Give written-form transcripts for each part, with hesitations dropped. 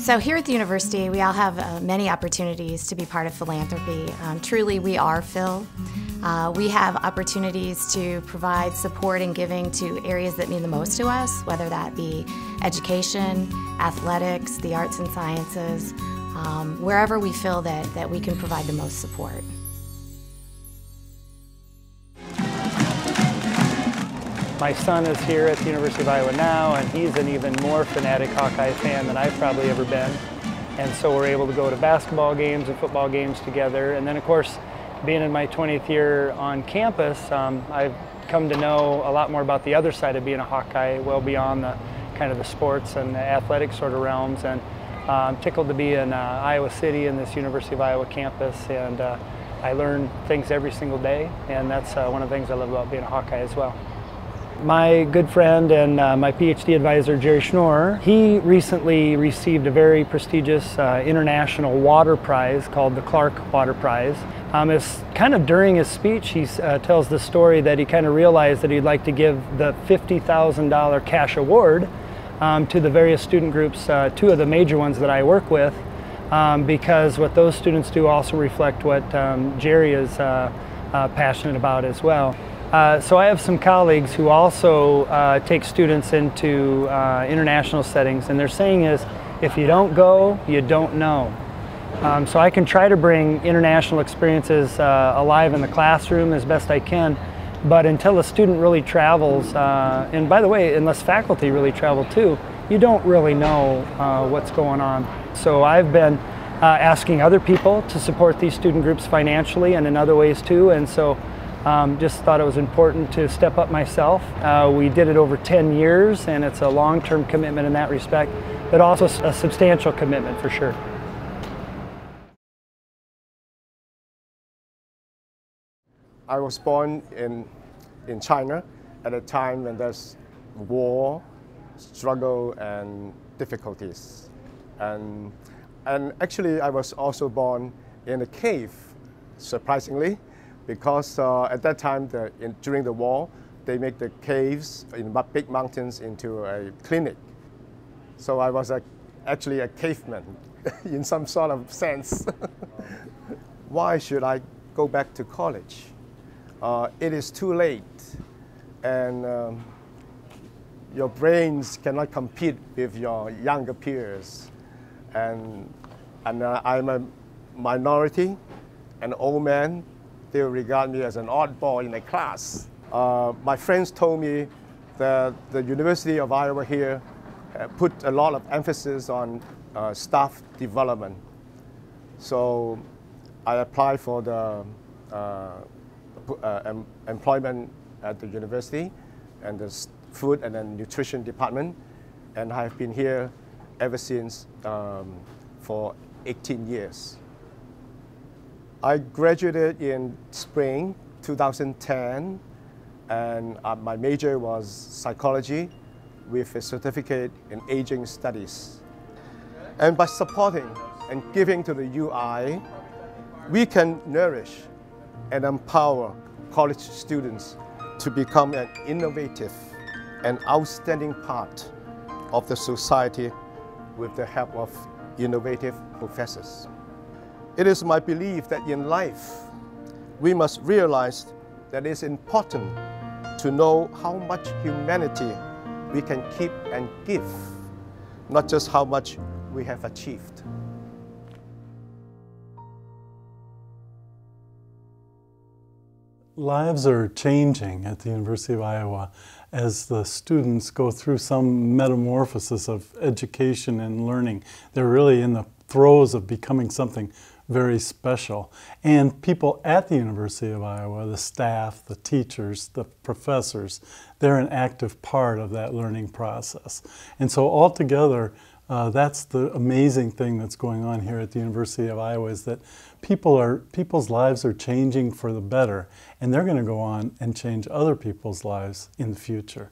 So here at the university, we all have many opportunities to be part of philanthropy. Truly, we are Phil. We have opportunities to provide support and giving to areas that mean the most to us, whether that be education, athletics, the arts and sciences, wherever we feel that we can provide the most support. My son is here at the University of Iowa now, and he's an even more fanatic Hawkeye fan than I've probably ever been. And so we're able to go to basketball games and football games together. And then, of course, being in my 20th year on campus, I've come to know a lot more about the other side of being a Hawkeye, well beyond the kind of the sports and the athletic sort of realms. And I'm tickled to be in Iowa City in this University of Iowa campus, and I learn things every single day, and that's one of the things I love about being a Hawkeye as well. My good friend and my PhD advisor, Jerry Schnorr, he recently received a very prestigious international water prize called the Clark Water Prize. It's kind of during his speech, he tells the story that he kind of realized that he'd like to give the $50,000 cash award to the various student groups, two of the major ones that I work with, because what those students do also reflect what Jerry is passionate about as well. So I have some colleagues who also take students into international settings, and their saying is, if you don't go, you don't know. So I can try to bring international experiences alive in the classroom as best I can, but until a student really travels, and by the way, unless faculty really travel too, you don't really know what's going on. So I've been asking other people to support these student groups financially and in other ways too, and so just thought it was important to step up myself. We did it over 10 years, and it's a long-term commitment in that respect, but also a substantial commitment for sure. I was born in China at a time when there's war, struggle, and difficulties. And actually, I was also born in a cave, surprisingly, because at that time, during the war, they make the caves in big mountains into a clinic. So I was actually a caveman in some sort of sense. Why should I go back to college? It is too late, and your brains cannot compete with your younger peers. And I'm a minority, an old man. They regard me as an oddball in a class. My friends told me that the University of Iowa here put a lot of emphasis on staff development. So I applied for the employment at the university and the food and then nutrition department, and I've been here ever since for 18 years. I graduated in spring 2010, and my major was psychology with a certificate in aging studies. And by supporting and giving to the UI, we can nourish and empower college students to become an innovative and outstanding part of the society with the help of innovative professors. It is my belief that in life, we must realize that it's important to know how much humanity we can keep and give, not just how much we have achieved. Lives are changing at the University of Iowa as the students go through some metamorphosis of education and learning. They're really in the throes of becoming something very special. And people at the University of Iowa, the staff, the teachers, the professors, they're an active part of that learning process. And so altogether, that's the amazing thing that's going on here at the University of Iowa, is that people's lives are changing for the better, and they're going to go on and change other people's lives in the future.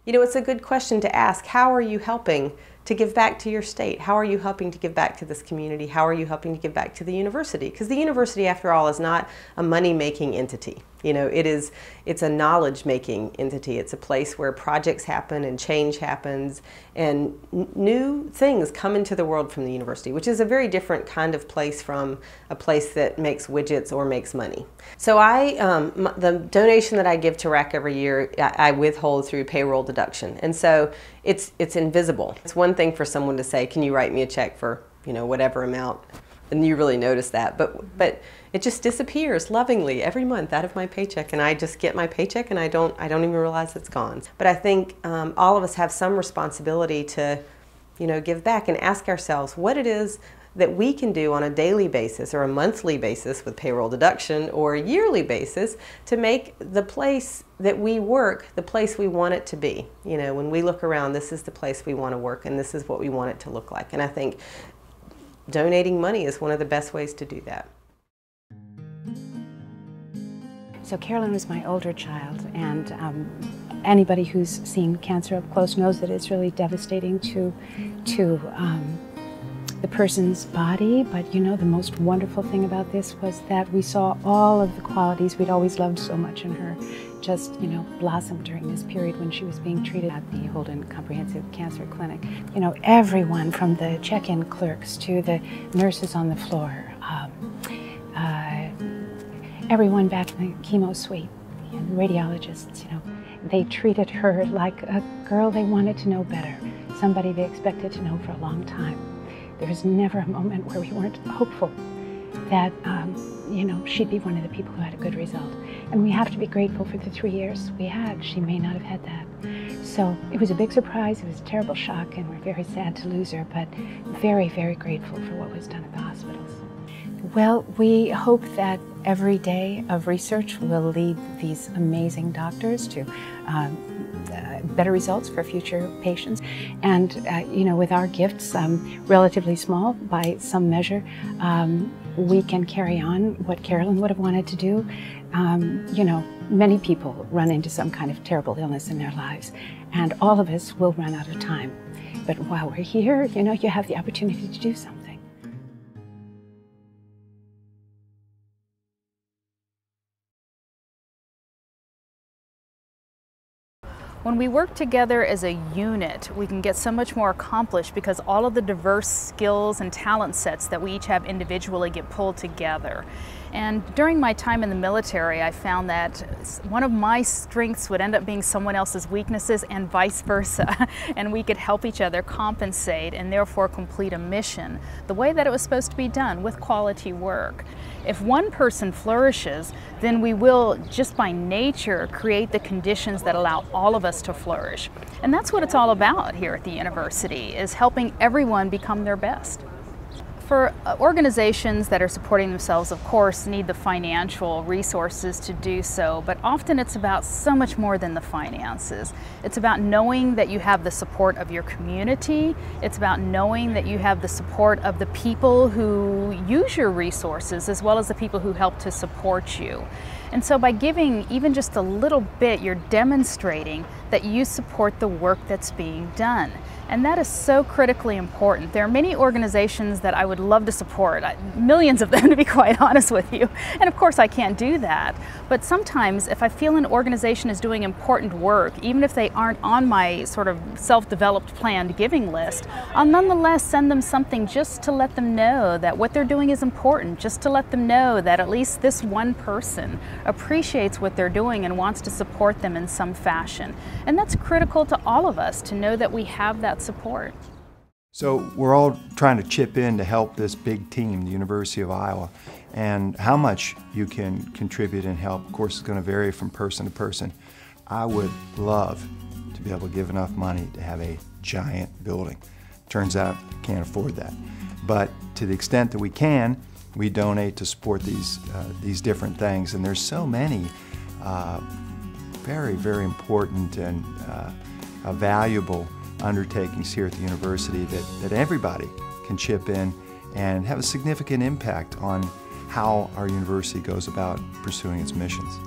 You know, it's a good question to ask. How are you helping to give back to your state? How are you helping to give back to this community? How are you helping to give back to the university? Because the university, after all, is not a money-making entity. You know, it's a knowledge-making entity. It's a place where projects happen and change happens and new things come into the world from the university, which is a very different kind of place from a place that makes widgets or makes money. So the donation that I give to RAC every year, I withhold through payroll deduction. And so it's invisible. It's one thing for someone to say, can you write me a check for, you know, whatever amount? And you really notice that, but it just disappears lovingly every month out of my paycheck, and I just get my paycheck and I don't even realize it's gone. But I think all of us have some responsibility to, you know, give back and ask ourselves what it is that we can do on a daily basis or a monthly basis with payroll deduction or a yearly basis to make the place that we work the place we want it to be. You know, when we look around, this is the place we want to work and this is what we want it to look like. And I think donating money is one of the best ways to do that. So Carolyn was my older child, and anybody who's seen cancer up close knows that it's really devastating to the person's body. But you know, the most wonderful thing about this was that we saw all of the qualities we'd always loved so much in her just, you know, blossom during this period when she was being treated at the Holden Comprehensive Cancer Clinic. You know, everyone from the check-in clerks to the nurses on the floor, everyone back in the chemo suite, and radiologists, you know, they treated her like a girl they wanted to know better, somebody they expected to know for a long time. There was never a moment where we weren't hopeful that, you know, she'd be one of the people who had a good result. And we have to be grateful for the 3 years we had. She may not have had that. So it was a big surprise, it was a terrible shock, and we're very sad to lose her, but very, very grateful for what was done at the hospitals. Well, we hope that every day of research will lead these amazing doctors to better results for future patients. And, you know, with our gifts, relatively small by some measure, we can carry on what Carolyn would have wanted to do. You know, many people run into some kind of terrible illness in their lives, and all of us will run out of time. But while we're here, you know, you have the opportunity to do something. When we work together as a unit, we can get so much more accomplished because all of the diverse skills and talent sets that we each have individually get pulled together. And during my time in the military, I found that one of my strengths would end up being someone else's weaknesses and vice versa. And we could help each other compensate and therefore complete a mission the way that it was supposed to be done, with quality work. If one person flourishes, then we will, just by nature, create the conditions that allow all of us to flourish. And that's what it's all about here at the university, is helping everyone become their best. For organizations that are supporting themselves, of course, need the financial resources to do so, but often it's about so much more than the finances. It's about knowing that you have the support of your community. It's about knowing that you have the support of the people who use your resources, as well as the people who help to support you. And so by giving even just a little bit, you're demonstrating that you support the work that's being done. And that is so critically important. There are many organizations that I would love to support, millions of them to be quite honest with you. And of course I can't do that. But sometimes if I feel an organization is doing important work, even if they aren't on my sort of self-developed planned giving list, I'll nonetheless send them something just to let them know that what they're doing is important, just to let them know that at least this one person appreciates what they're doing and wants to support them in some fashion. And that's critical to all of us, to know that we have that support. So we're all trying to chip in to help this big team, the University of Iowa. And how much you can contribute and help, of course, is going to vary from person to person. I would love to be able to give enough money to have a giant building. Turns out I can't afford that. But to the extent that we can, we donate to support these different things. And there's so many very, very important and valuable undertakings here at the university that everybody can chip in and have a significant impact on how our university goes about pursuing its missions.